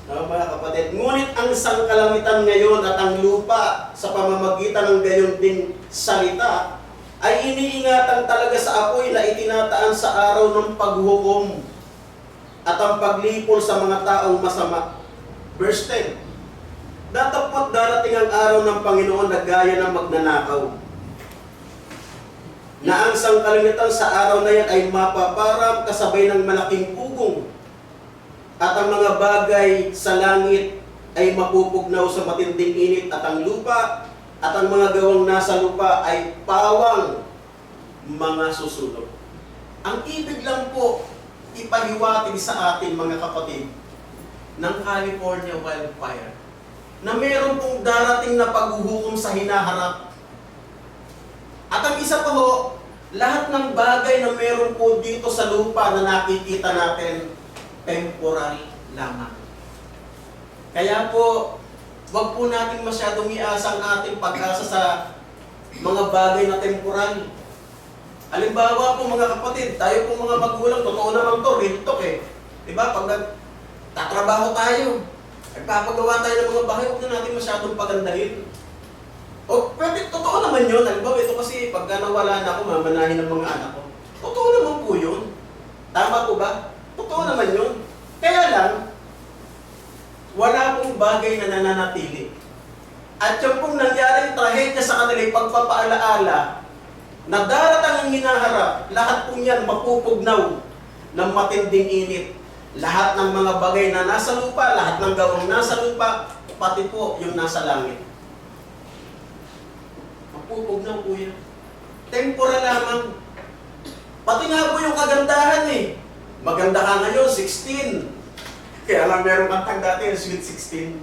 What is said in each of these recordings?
Mga kapatid, ngunit ang sangkalamitan ngayon at ang lupa sa pamamagitan ng gayon ding salita ay iniingatan talaga sa apoy na itinataan sa araw ng paghukom at ang paglipol sa mga taong masama. Verse 10, datapot darating ang araw ng Panginoon na gaya ng magnanakaw, na ang sangkalamitan sa araw na yan ay mapaparang kasabay ng malaking pugong, at ang mga bagay sa langit ay mapupugnaw sa matinding init, at ang lupa at ang mga gawang nasa lupa ay pawang mga susulok. Ang ibig lang po ipahiwatig sa atin, mga kapatid, ng California wildfire, na meron pong darating na paghuhukom sa hinaharap. At ang isa pa ho, lahat ng bagay na meron po dito sa lupa na nakikita natin, temporal lamang. Kaya po, wag po natin masyadong iasa ang ating pag-asa sa mga bagay na temporal. Halimbawa po mga kapatid, tayo po mga magulang, totoo naman to, real talk eh. Diba? Pag nagtatrabaho tayo, nagpapagawa tayo ng mga bahay, huwag na natin masyadong pagandahin. O pwede, totoo naman yun. Halimbawa, ito kasi pagka nawala na ako, mamanahin ng mga anak ko. Totoo naman po yun. Tama po ba? Totoo naman yun. Kaya lang, wala pong bagay na nananatili. At yung pong nangyaring trahedya sa kanila, pagpapaalaala, na daratang ang hinaharap, lahat pong yan mapupugnaw ng matinding init. Lahat ng mga bagay na nasa lupa, lahat ng gawang nasa lupa, pati po yung nasa langit. Mapupugnaw po yan. Temporal lamang. Pati nga po yung kagandahan eh. Maganda ka ngayon, 16. Kaya lang meron kantang dati, Sweet 16.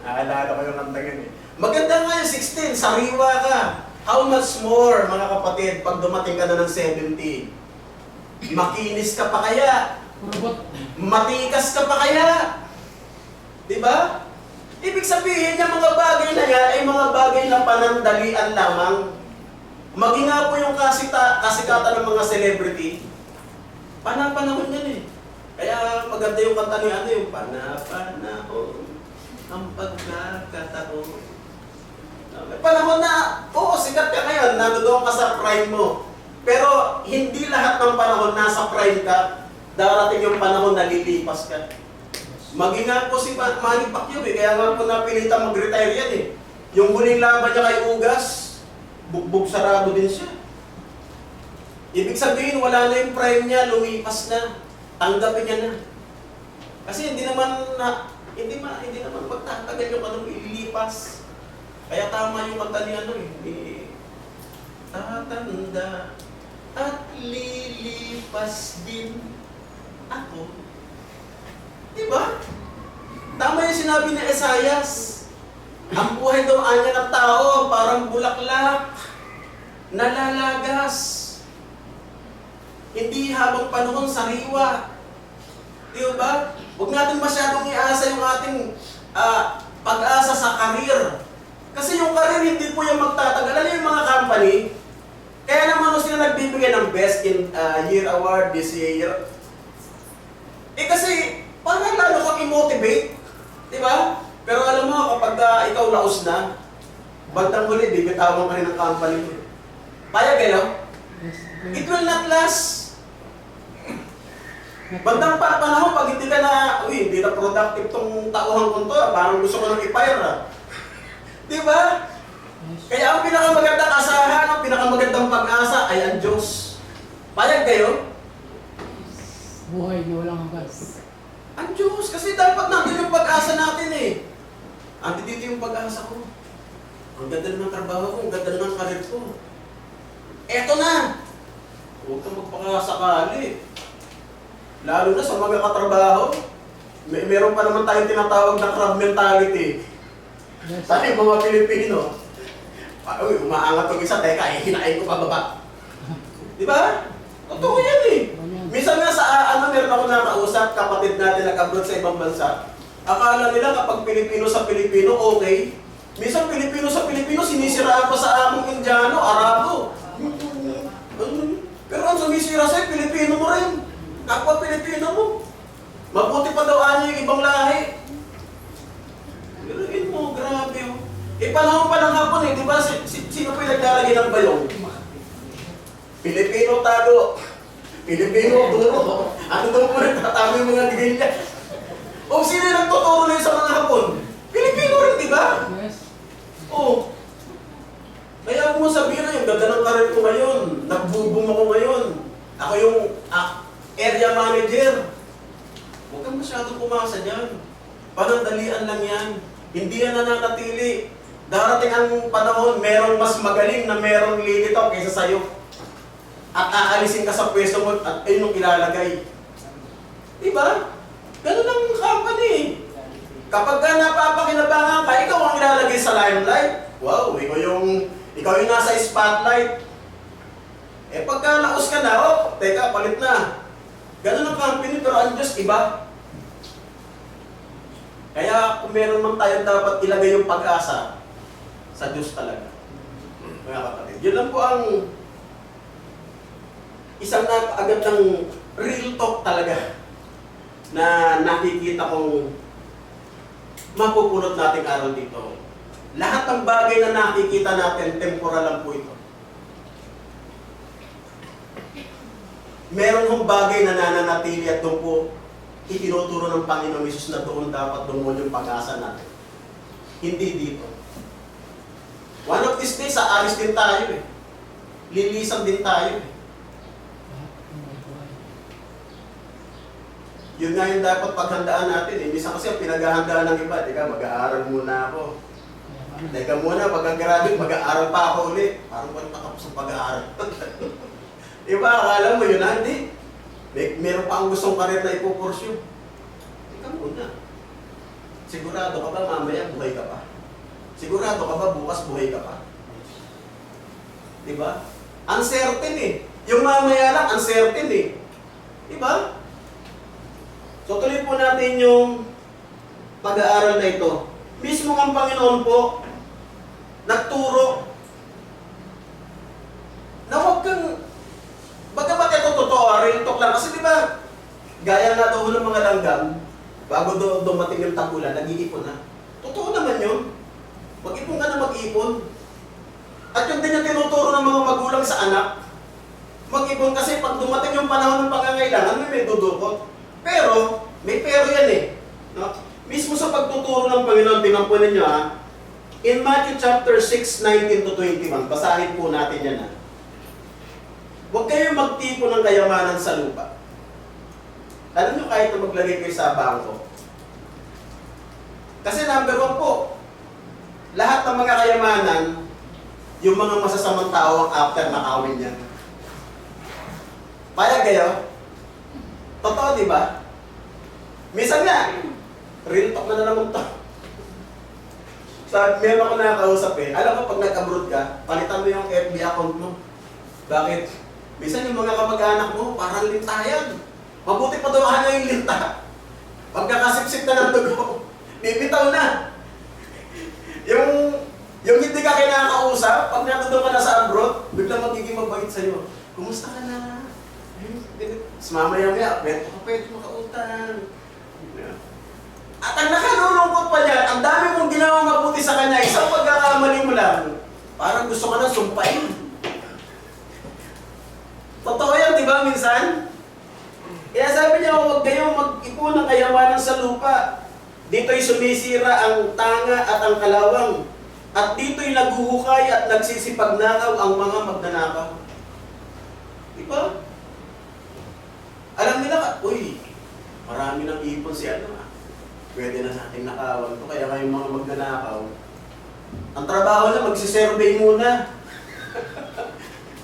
Naalala ko yung kantang yun eh. Maganda nga yung 16, sariwa ka. How much more, mga kapatid, pag dumating ka na ng 70? Makinis ka pa kaya? Matikas ka pa kaya? Diba? Ibig sabihin yung mga bagay na yan ay mga bagay na panandalian lamang. Maging nga po yung kasikatan ng mga celebrity, panahon yan eh. Kaya maganda yung kanta ni ano yung panahon ang pagkakataon. May panahon na, oo, sikat ka ngayon, nandoon ka sa prime mo. Pero hindi lahat ng panahon nasa prime ka, darating yung panahon na lilipas ka. Maging nga po si Manny Pacquiao eh, kaya nga po napilitan mag-retire yan eh. Yung huling laban niya kay Ugas, bugbog sarado din siya. Ibig sabihin, wala na yung prime niya, lumipas na. Tanggapin niya na. Kasi hindi naman magtatagal yung anong ililipas. Kaya tama yung kanta ni ano eh. Tatanda at lilipas din ako. Diba? Tama yung sinabi ni Esaias. Ang buhay daw anya ng tao, parang bulaklak, nalalagas. Hindi habang panahon sariwa. Diba? Huwag natin masyadong iasa yung ating pag-asa sa karir. Kasi yung karir hindi po yung magtatagal. Alam yung mga company, kaya naman sila nagbibigay ng Best in Year Award this year. Eh kasi, parang lalo kang i-motivate. Diba? Pero alam mo, kapag ikaw laos na, bandang huli, bibitawan ka rin ng company mo. Payag eh, no? It will not last. Bandang panahon, pag hindi ka na, hindi na productive tong tauhan ko to, parang gusto ko nang i-fire. Diba? Kaya ang pinakamagandang asahan, ang pinakamagandang pag-asa ay ang Diyos. Payag kayo? Buhay na walang hanggas. Ang Diyos, kasi dapat nandun yung pag-asa natin eh. Andi dito yung pag-asa ko. Ang ganda ng trabaho ko, ang ganda ng karir ko. Eto na! Huwag kang magpakasakali. Lalo na sa mga katrabaho, meron pa naman tayong tinatawag na crab mentality. Yes. Sana yung mga Pilipino, umaangat yung isa, teka, hinain ko pababa. Di ba? Totoo yan eh. Minsan nga sa meron ako nakausap, kapatid natin nag-abroad sa ibang bansa. Akala nila kapag Pilipino sa Pilipino, okay. Minsan Pilipino sa Pilipino, sinisiraan pa sa among Indiano, Arabo. Pero ang sumisira sa'yo, Pilipino mo rin. Kapwa Pilipino mo. Mabuti pa daw yung ibang lahi. naglalagay ng bayong? Pilipino tago. Pilipino turo. Ano daw po nagtatama yung mga ligaya? O sino yung nagtuturo na yun sa mga Hapon? Pilipino rin, di ba? Yes. Oo. Kaya mo sabihin na yung ganda ng karir ko ngayon. Nagboom ako ngayon. Ako yung area manager. Huwag kang masyadong pumasa dyan. Panandalian lang yan. Hindi yan nananatili. Darating ang panahon, merong mas magaling na merong lilitaw kaysa sa'yo. At aalisin ka sa pwesto mo at ayun yung ilalagay. Diba? Ganun ang company. Kapag ka napapakinabangan ka, ikaw ang ilalagay sa limelight. Wow, ikaw yung nasa spotlight. Eh pagka naus ka na, oh, teka, palit na. Ganun ang company, pero ang Diyos iba. Kaya kung meron man tayo dapat ilagay yung pag-asa sa Diyos talaga. Mga kapatid, yun lang po ang isang napakagandang real talk talaga na nakikita kong mapupulot nating araw dito. Lahat ng bagay na nakikita natin, temporal lang po ito. Meron hong bagay na nananatili at doon po itinuturo ng Panginoong Hesus na doon dapat dumon yung pag-asa natin. Hindi dito. One of these days, aalis din tayo eh. Lilisan din tayo eh. Yun nga yung dapat paghandaan natin eh. Minsan kasi ang pinaghahandaan ng iba, teka, mag-aaral muna ako. Teka muna, pag-graduate, mag-aaral pa ako ulit. Parang wala patapos ang pag-aaral. Diba, akala mo yun, hindi. Meron pa ang gustong karir na ipupursue. Teka muna. Sigurado ka ba mamaya buhay ka pa? Sigurado ka ba bukas buhay ka pa? Diba? Uncertain eh. Yung mamaya lang, uncertain eh. Diba? So tuloy po natin yung pag-aaral na ito. Mismo ang Panginoon po, nagturo na huwag kang, bagamat ito totoo, real talk lang. Kasi di ba, gaya nga daw ng mga langgam, bago dumating yung tagulan, nag-iipon na. Totoo naman yun. Mag-ipon ka na mag-ipon. At yun din yung tinuturo ng mga magulang sa anak. Mag-ipon kasi pag dumating yung panahon ng pangangailangan, may dudukot. Pero, may pero yan eh. No? Mismo sa pagtuturo ng Panginoon, tinampunan nyo ha, in Matthew chapter 6, 19 to 21, basahin po natin yan ha. Huwag kayo magtipon ng kayamanan sa lupa. Alam nyo kahit na maglagay kayo sa bangko. Kasi number 1 po, lahat ng mga kayamanan, yung mga masasamang tao ang after nakawin yan. Payag kayo? Totoo, di ba? Minsan nga, real talk na naman to. Meron ako nakakausap eh. Alam mo, pag nag-abroad ka, palitan mo yung FB account mo. Bakit? Minsan yung mga kamag-anak mo, parang lintayan. Mabuti pa daw yung linta. Pagkakasipsip na ng dugo, bibitaw na. Yung hindi ka kinakausap, pag natuto ka na sa abroad, biglang magiging mabait sa'yo. Kumusta ka na? Mamaya-maya, pwede makautang. At ang nakalulungkot pa niyan, ang dami mong ginawang mabuti sa kanya, isang pagkakamali mo lang, parang gusto ka na sumpain. Totoo yan, di ba, minsan? Kaya sabi niya, huwag kayong mag-ipon ng kayamanan sa lupa. Dito'y sumisira ang tanga at ang kalawang. At dito'y naguhukay at nagsisipagnakaw ang mga magnanakaw. Di ba? Alam nila, uy, marami nang ipon si ano ah. Pwede na natin nakawan to, kaya kayong mga magnanakaw. Ang trabaho na, magsisurvey muna.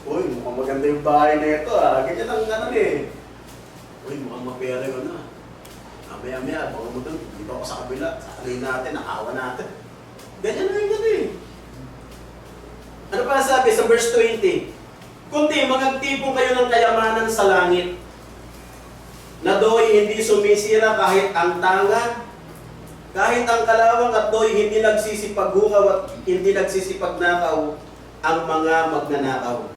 Uy, mukhang maganda yung bahay na ito ah. Ganyan ang ano eh. Uy, mukhang mapera yun ah. Maya-maya, baka mo doon, dito ako sa kabila, sakalay natin, nakawa natin. Ganyan na yun eh. Ano pa sabi sa verse 20? Kundi magagtipon kayo ng kayamanan sa langit, na do'y hindi sumisira kahit ang tanga, kahit ang kalawang, at do'y hindi nagsisipaghukaw at hindi nagsisipagnakaw ang mga magnanakaw.